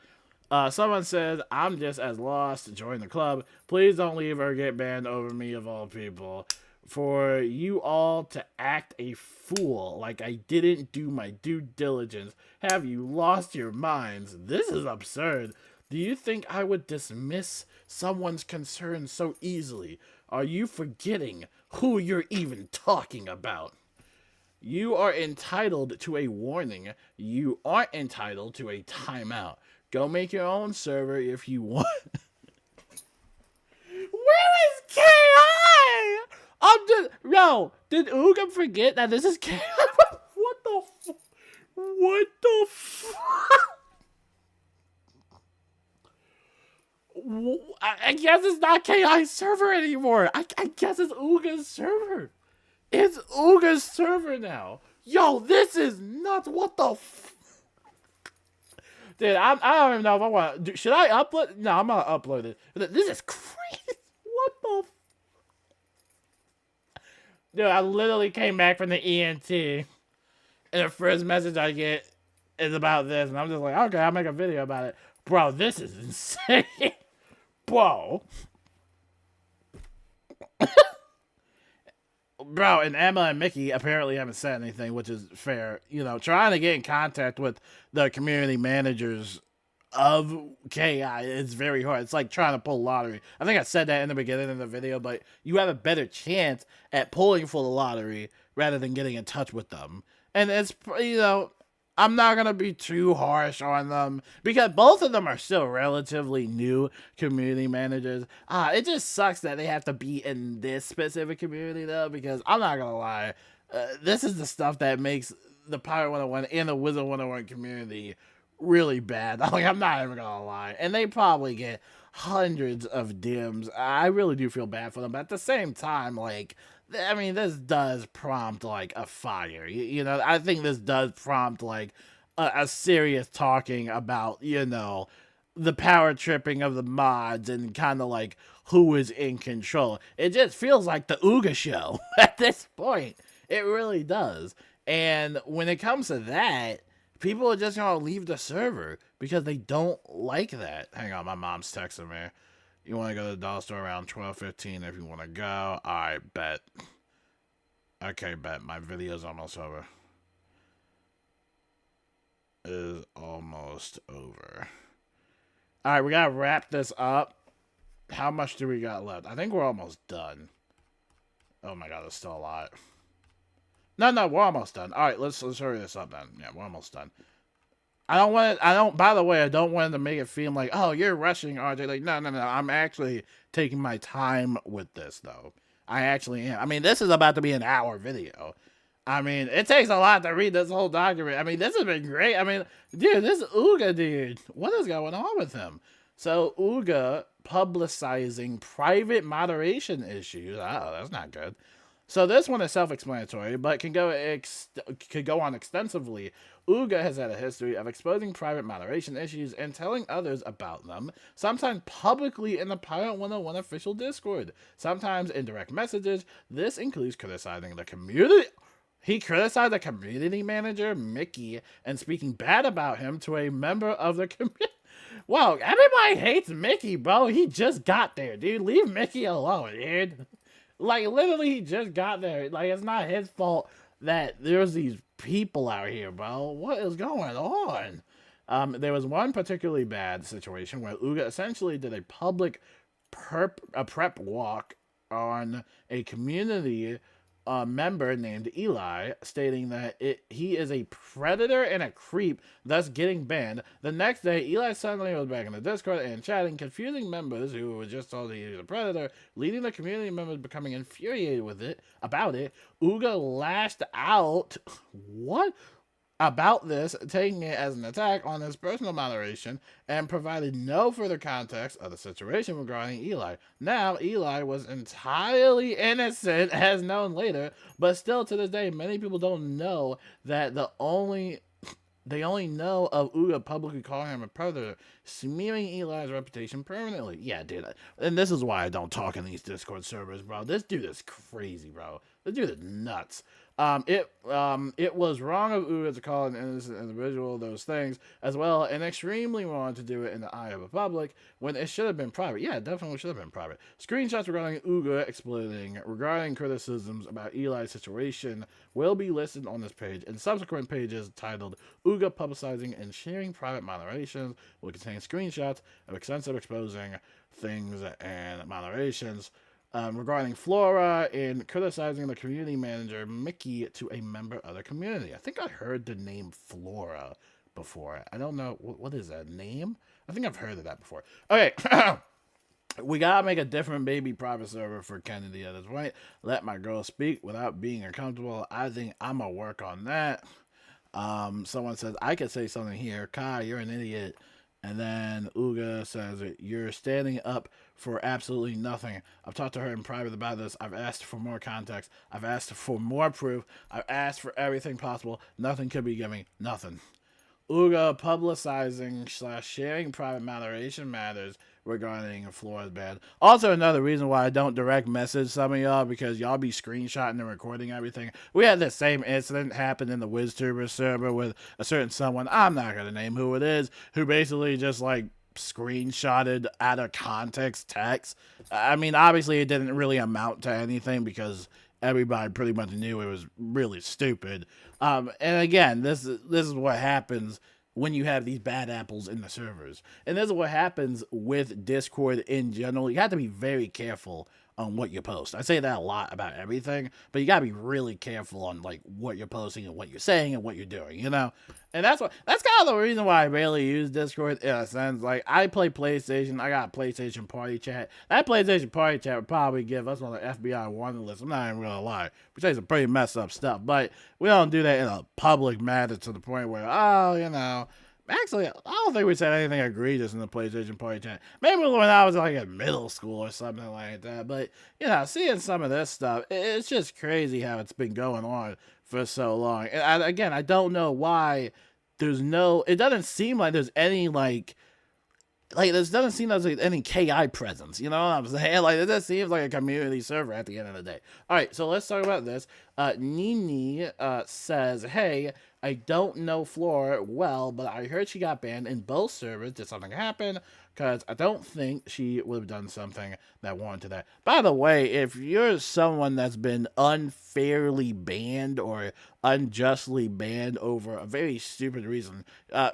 Someone says, I'm just as lost to join the club. Please don't leave or get banned over me of all people. For you all to act a fool like I didn't do my due diligence. Have you lost your minds? This is absurd. Do you think I would dismiss someone's concerns so easily? Are you forgetting who you're even talking about? You are entitled to a warning. You aren't entitled to a timeout. Go make your own server if you want. Where is K.I.? Yo, did Uga forget that this is K.I.? What the What the fuck? I guess it's not K.I.'s server anymore. I guess it's Uga's server. It's Uga's server now. Yo, this is nuts. What the Dude, I don't even know if I want to. Should I upload? No, I'm going to upload it. This is crazy. What the Dude, I literally came back from the ENT. And the first message I get is about this. And I'm just like, okay, I'll make a video about it. Bro, this is insane. Bro. Bro, and Emma and Mickey apparently haven't said anything, which is fair. You know, trying to get in contact with the community managers of KI is very hard. It's like trying to pull lottery. I think I said that in the beginning of the video, but you have a better chance at pulling for the lottery rather than getting in touch with them. And it's, you know, I'm not going to be too harsh on them because both of them are still relatively new community managers. It just sucks that they have to be in this specific community though, because I'm not going to lie. This is the stuff that makes the Pirate101 and the Wizard101 community really bad. Like, I'm not even going to lie. And they probably get hundreds of DMs. I really do feel bad for them. But at the same time, like, I mean, this does prompt, like, a fire. You know, I think this does prompt, like, a serious talking about, you know, the power tripping of the mods and kind of like who is in control. It just feels like the Ooga show at this point. It really does. And when it comes to that, people are just gonna leave the server because they don't like that. Hang on, my mom's texting me. You want to go to the dollar store around 12:15 if you want to go? I bet. Okay, bet. My video's almost over. Is almost over. All right, we gotta wrap this up. How much do we got left? I think we're almost done. Oh my god, there's still a lot. No, we're almost done. All right, let's hurry this up then. Yeah, we're almost done. By the way, I don't want to make it feel like, oh, you're rushing, RJ. Like, no. I'm actually taking my time with this, though. I actually am. I mean, this is about to be an hour video. I mean, it takes a lot to read this whole document. I mean, this has been great. I mean, dude, this Ooga dude, what is going on with him? So, Ooga publicizing private moderation issues. Oh, that's not good. So this one is self-explanatory, but could go on extensively. Ooga has had a history of exposing private moderation issues and telling others about them, sometimes publicly in the Pirate101 official Discord, sometimes in direct messages. This includes criticizing the community. He criticized the community manager, Mickey, and speaking bad about him to a member of the community. Wow, everybody hates Mickey, bro. He just got there, dude. Leave Mickey alone, dude. Like, literally, he just got there. Like, it's not his fault that there's these people out here, bro. What is going on? There was one particularly bad situation where Ooga essentially did a public prep walk on a community member named Eli, stating that he is a predator and a creep, thus getting banned. The next day, Eli suddenly was back in the Discord and chatting, confusing members who were just told he was a predator, leading the community members becoming infuriated about it. Ooga lashed out. What? About this, taking it as an attack on his personal moderation, and provided no further context of the situation regarding Eli. Now, Eli was entirely innocent, as known later, but still to this day, many people don't know that they only know of Ooga publicly calling him a predator, smearing Eli's reputation permanently. Yeah, dude. And this is why I don't talk in these Discord servers, bro. This dude is crazy, bro. This dude is nuts. It was wrong of Ooga to call an innocent individual those things, as well, and extremely wrong to do it in the eye of the public when it should have been private. Yeah, it definitely should have been private. Screenshots regarding Ooga exploding regarding criticisms about Eli's situation will be listed on this page, and subsequent pages titled Ooga publicizing and sharing private moderations will contain screenshots of extensive exposing things and moderations. Regarding Flora and criticizing the community manager, Mickey, to a member of the community. I think I heard the name Flora before. I don't know. What is that name? I think I've heard of that before. Okay. We gotta make a different baby private server for Kennedy at this point. Let my girl speak without being uncomfortable. I think I'm gonna work on that. Someone says, I could say something here. Kai, you're an idiot. And then Ooga says, you're standing up for absolutely nothing. I've talked to her in private about this. I've asked for more context. I've asked for more proof. I've asked for everything possible. Nothing could be giving. Nothing. Ooga publicizing / sharing private moderation matters regarding Flora's ban. Also, another reason why I don't direct message some of y'all, because y'all be screenshotting and recording everything. We had the same incident happen in the WizTuber server with a certain someone, I'm not going to name who it is, who basically just like screenshotted out of context text. I mean, obviously it didn't really amount to anything because everybody pretty much knew it was really stupid. And again, this is what happens when you have these bad apples in the servers. And this is what happens with Discord in general. You have to be very careful on what you post. I say that a lot about everything, but you gotta be really careful on like what you're posting and what you're saying and what you're doing, you know? And that's kind of the reason why I rarely use Discord in a sense. Like, I play PlayStation, I got PlayStation Party Chat. That PlayStation Party Chat would probably give us on the FBI warning list. I'm not even gonna lie. We say some pretty messed up stuff, but we don't do that in a public matter to the point where, oh, you know, actually, I don't think we said anything egregious in the PlayStation Party Chat. Maybe when I was like in middle school or something like that. But, you know, seeing some of this stuff, it's just crazy how it's been going on for so long. And I don't know why it doesn't seem like there's any, like, like this doesn't seem as like any KI presence. You know what I'm saying? Like it just seems like a community server at the end of the day. All right, so let's talk about this. Nini says, "Hey, I don't know Floor well, but I heard she got banned in both servers. Did something happen? Because I don't think she would have done something that warranted that." By the way, if you're someone that's been unfairly banned or unjustly banned over a very stupid reason,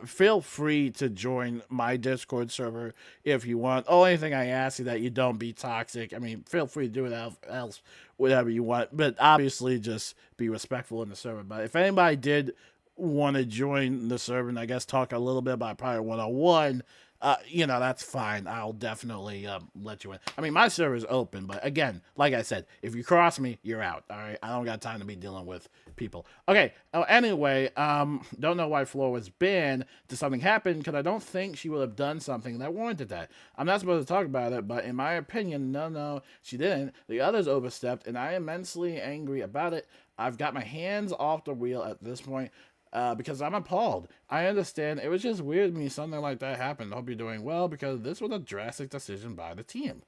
feel free to join my Discord server if you want. Only thing I ask is that you don't be toxic. I mean, feel free to do it else, whatever you want, but obviously just be respectful in the server. But if anybody did want to join the server and I guess talk a little bit about Pirate101, that's fine. I'll definitely let you in. I mean, my server is open, but again, like I said, if you cross me, you're out. All right, I don't got time to be dealing with people. Okay. Oh, anyway, don't know why Floor was banned. Did something happen? Because I don't think she would have done something that warranted that. I'm not supposed to talk about it, but in my opinion, no, she didn't. The others overstepped, and I am immensely angry about it. I've got my hands off the wheel at this point. Because I'm appalled. I understand it was just weird to me something like that happened. I hope you're doing well because this was a drastic decision by the team.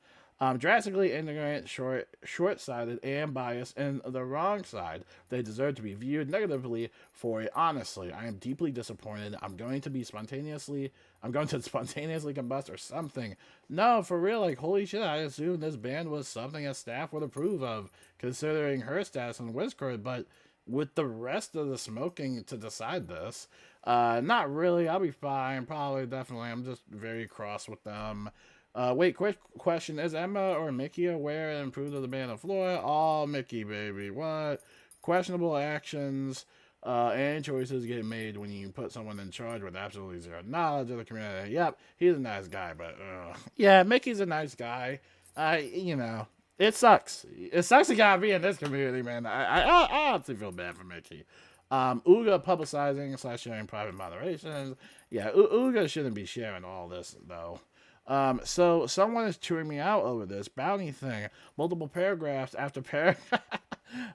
Drastically ignorant, short-sighted, and biased, and the wrong side. They deserve to be viewed negatively for it. Honestly, I am deeply disappointed. I'm going to spontaneously combust or something. No, for real, like, holy shit, I assumed this ban was something that staff would approve of, considering her status on Discord, but with the rest of the smoking to decide this. Not really. I'll be fine. Probably, definitely. I'm just very cross with them. Wait, quick question. Is Emma or Mickey aware and approved of the ban of Flora? All Mickey, baby. What? Questionable actions and choices get made when you put someone in charge with absolutely zero knowledge of the community. Yep, he's a nice guy, but yeah, Mickey's a nice guy. It sucks. It sucks to gotta be in this community, man. I honestly feel bad for Mickey. Uga publicizing / sharing private moderations. Yeah, Uga shouldn't be sharing all this though. So someone is chewing me out over this bounty thing. Multiple paragraphs after paragraph.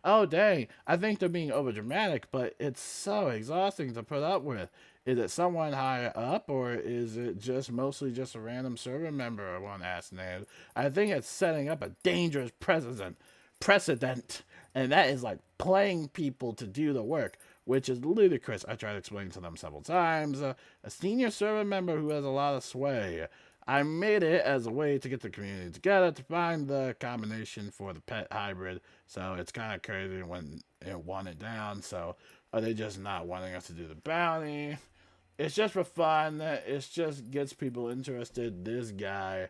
Oh dang! I think they're being over dramatic, but it's so exhausting to put up with. Is it someone higher up, or is it just mostly just a random server member? One asked Ned. I think it's setting up a dangerous precedent, and that is like playing people to do the work, which is ludicrous. I tried to explain to them several times. A senior server member who has a lot of sway. I made it as a way to get the community together to find the combination for the pet hybrid. So it's kind of crazy when it won it down. So are they just not wanting us to do the bounty? It's just for fun. It just gets people interested. This guy.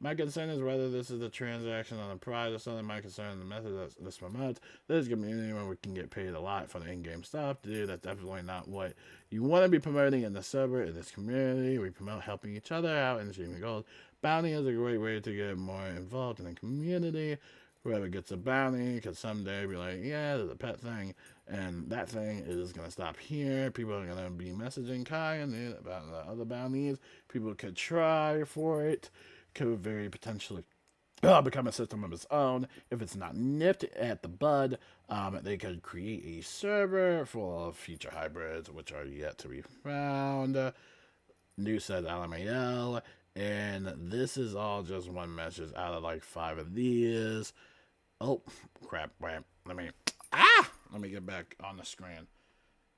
My concern is whether this is a transaction on a prize or something. My concern is the method that this promotes. This community where we can get paid a lot for the in-game stuff. Dude, that's definitely not what you want to be promoting in the server, in this community. We promote helping each other out and achieving goals. Bounty is a great way to get more involved in the community. Whoever gets a bounty could someday be like, yeah, there's a pet thing, and that thing is going to stop here. People are going to be messaging Kai and about the other bounties. People could try for it. Could very potentially become a system of its own. If it's not nipped at the bud, they could create a server full of future hybrids, which are yet to be found. New says LMAL, and this is all just one message out of like 5 of these. Oh, crap. Wait, let me get back on the screen.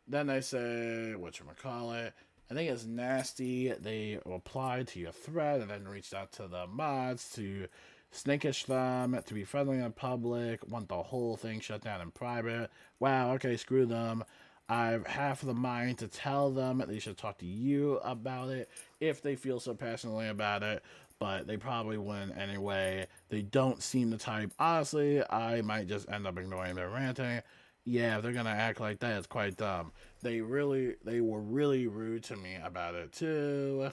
Then they say, whatchamacallit, I think it's nasty. They replied to your thread and then reached out to the mods to snakish them, to be friendly in public, want the whole thing shut down in private. Wow, okay, screw them. I've half the mind to tell them they should talk to you about it if they feel so passionately about it, but they probably wouldn't anyway. They don't seem the type. Honestly, I might just end up ignoring their ranting. Yeah, if they're gonna act like that, it's quite dumb. They were really rude to me about it too.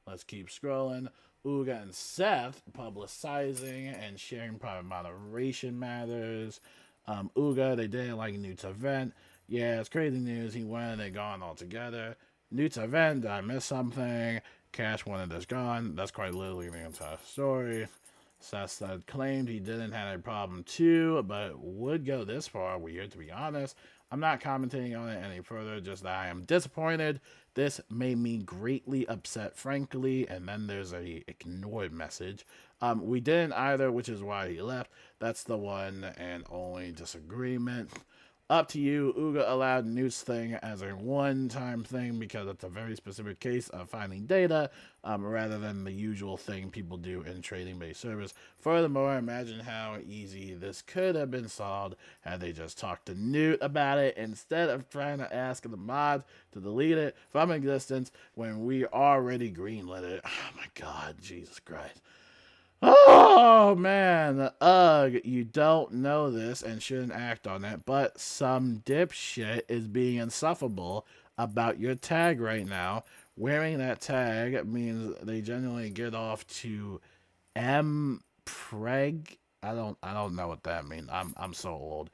Let's keep scrolling. Uga and Seth publicizing and sharing private moderation matters. Uga, they didn't like Newt's event. Yeah, it's crazy news. He wanted it gone altogether. Newt's event, did I miss something? Cash wanted this gone. That's quite literally the entire story. Seth claimed he didn't have a problem too, but would go this far. Weird, to be honest. I'm not commenting on it any further, just that I am disappointed. This made me greatly upset, frankly. And then there's a ignored message. We didn't either, which is why he left. That's the one and only disagreement. Up to you. Uga allowed news thing as a one-time thing because it's a very specific case of finding data rather than the usual thing people do in trading-based servers. Furthermore, imagine how easy this could have been solved had they just talked to Newt about it instead of trying to ask the mods to delete it from existence when we already greenlit it. Oh my god, Jesus Christ. Oh man, ugh, you don't know this and shouldn't act on it, but some dipshit is being insufferable about your tag right now. Wearing that tag means they genuinely get off to preg. I don't know what that means. I'm so old.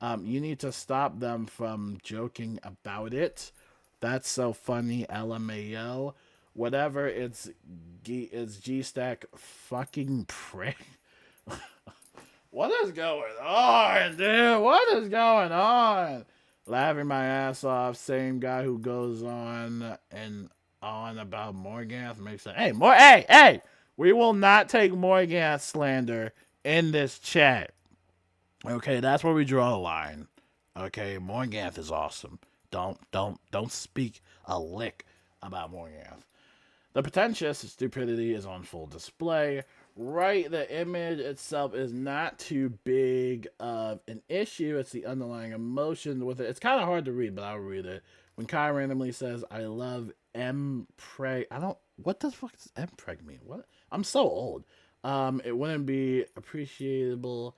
You need to stop them from joking about it. That's so funny, LMAO. Whatever, it's G-Stack fucking prick. What is going on, dude? What is going on? Laughing my ass off. Same guy who goes on and on about Morganth makes it. Hey! We will not take Morganth slander in this chat. Okay, that's where we draw the line. Okay, Morganth is awesome. Don't speak a lick about Morganth. The pretentious stupidity is on full display. Right, the image itself is not too big of an issue. It's the underlying emotion with it. It's kind of hard to read, but I'll read it. When Kai randomly says, I love M-Preg. What the fuck does M-Preg mean? What? I'm so old. It wouldn't be appreciable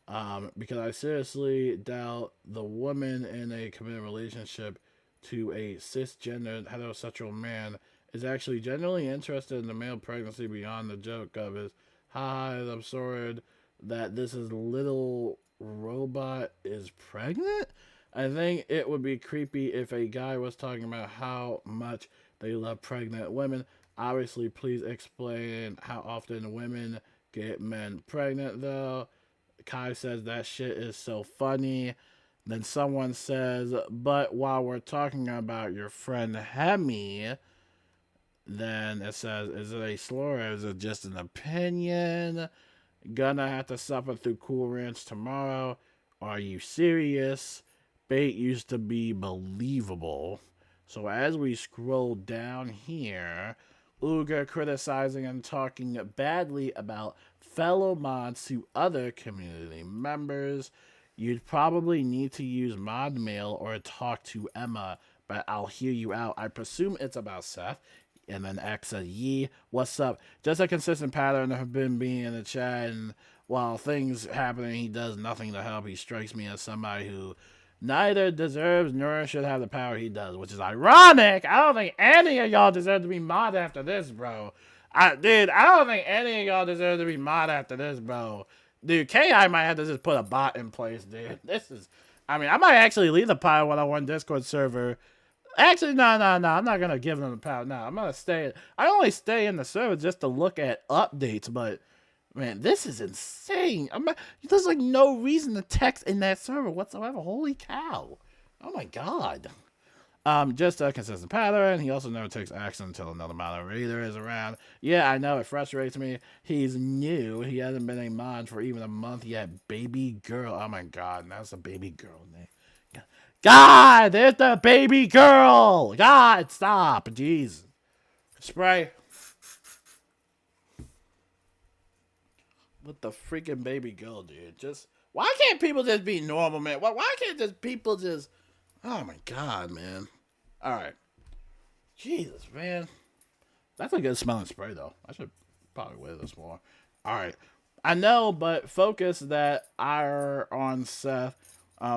because I seriously doubt the woman in a committed relationship to a cisgender heterosexual man is actually genuinely interested in the male pregnancy beyond the joke of his haha, it's absurd that this is little robot is pregnant. I think it would be creepy if a guy was talking about how much they love pregnant women. Obviously, please explain how often women get men pregnant, though. Kai says that shit is so funny. Then someone says, but while we're talking about your friend Hemi, then it says, is it a slur or is it just an opinion? Gonna have to suffer through Cool Ranch tomorrow. Are you serious? Bait used to be believable. So as we scroll down here, Uga criticizing and talking badly about fellow mods to other community members. You'd probably need to use mod mail or talk to Emma, but I'll hear you out. I presume it's about Seth. And then X says, Yee, what's up? Just a consistent pattern of him being in the chat, and while things happening, he does nothing to help. He strikes me as somebody who neither deserves nor should have the power he does, which is ironic. I don't think any of y'all deserve to be mod after this, bro. I don't think any of y'all deserve to be mod after this, bro. Dude, KI might have to just put a bot in place, dude. I might actually leave the Pirate101 Discord server. Actually, no. I'm not going to give them the power. No, I'm going to stay. I only stay in the server just to look at updates, but, man, this is insane. There's, like, no reason to text in that server whatsoever. Holy cow. Oh, my God. Just a consistent pattern. He also never takes action until another moderator is around. Yeah, I know. It frustrates me. He's new. He hasn't been a mod for even a month yet. Baby girl. Oh, my God. That's a baby girl name. God, there's the baby girl. God, stop. Jeez. Spray. What the freaking baby girl, dude? Why can't people just be normal, man? Why can't people just... Oh, my God, man. All right. Jesus, man. That's a good smelling spray, though. I should probably wear this more. All right. I know, but focus that ire on Seth.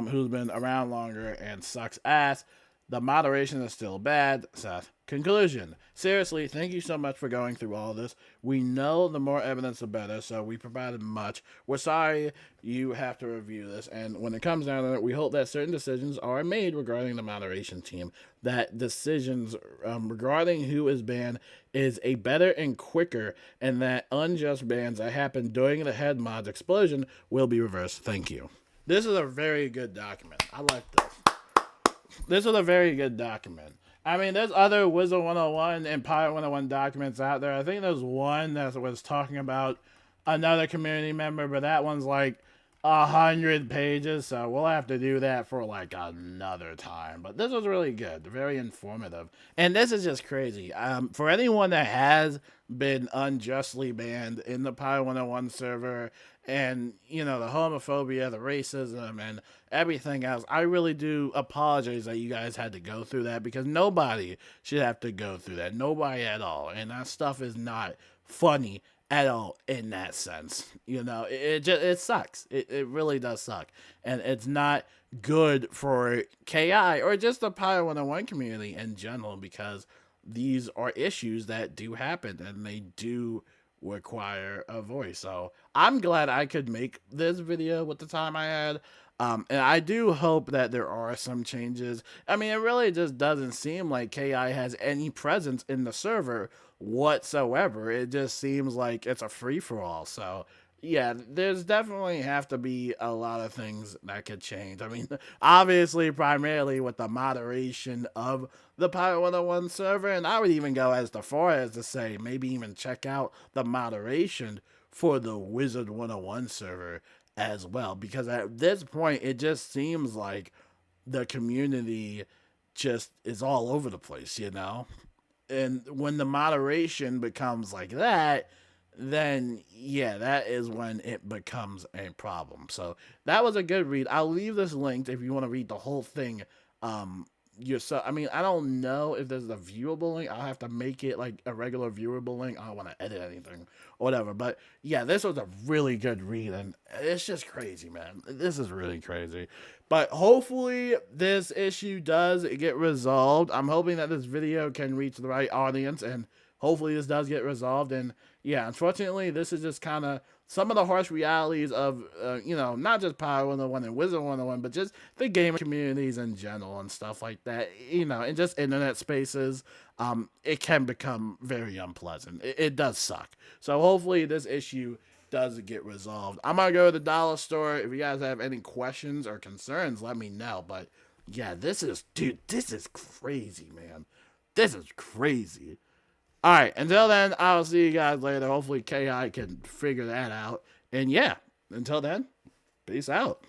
Who's been around longer and sucks ass. The moderation is still bad, Seth. Conclusion. Seriously, thank you so much for going through all this. We know the more evidence, the better, so we provided much. We're sorry you have to review this, and when it comes down to it, we hope that certain decisions are made regarding the moderation team. That decisions regarding who is banned is a better and quicker, and that unjust bans that happened during the head mods explosion will be reversed. Thank you. This is a very good document. I like this. This was a very good document. I mean, there's other Wizard 101 and Pirate 101 documents out there. I think there's one that was talking about another community member, but that one's like 100 pages, so we'll have to do that for like another time. But this was really good, very informative, and this is just crazy. For anyone that has been unjustly banned in the Pirate 101 server, and you know the homophobia, the racism, and everything else, I really do apologize that you guys had to go through that, because nobody should have to go through that. Nobody at all, and that stuff is not funny at all in that sense. You know, it sucks. It really does suck, and it's not good for KI or just the Pirate 101 community in general, because these are issues that do happen and they do require a voice. So I'm glad I could make this video with the time I had. And I do hope that there are some changes. I mean, it really just doesn't seem like KI has any presence in the server whatsoever. It just seems like it's a free-for-all. So yeah, there's definitely have to be a lot of things that could change. I mean, obviously, primarily with the moderation of the Pirate 101 server, and I would even go as far as to say maybe even check out the moderation for the Wizard 101 server as well, because at this point, it just seems like the community just is all over the place, you know? And when the moderation becomes like that, then yeah, that is when it becomes a problem. So that was a good read. I'll leave this linked if you want to read the whole thing yourself. I mean, I don't know if there's a viewable link. I'll have to make it like a regular viewable link. I don't want to edit anything or whatever. But yeah, this was a really good read, and it's just crazy, man. This is really crazy. But hopefully this issue does get resolved. I'm hoping that this video can reach the right audience, and hopefully this does get resolved. And yeah, unfortunately, this is just kind of some of the harsh realities of, you know, not just Pirate 101 and Wizard 101, but just the gaming communities in general and stuff like that, you know, and just internet spaces. It can become very unpleasant. It does suck. So hopefully this issue does get resolved. I'm going to go to the dollar store. If you guys have any questions or concerns, let me know. But yeah, this is crazy, man. This is crazy. Alright, until then, I'll see you guys later. Hopefully KI can figure that out. And yeah, until then, peace out.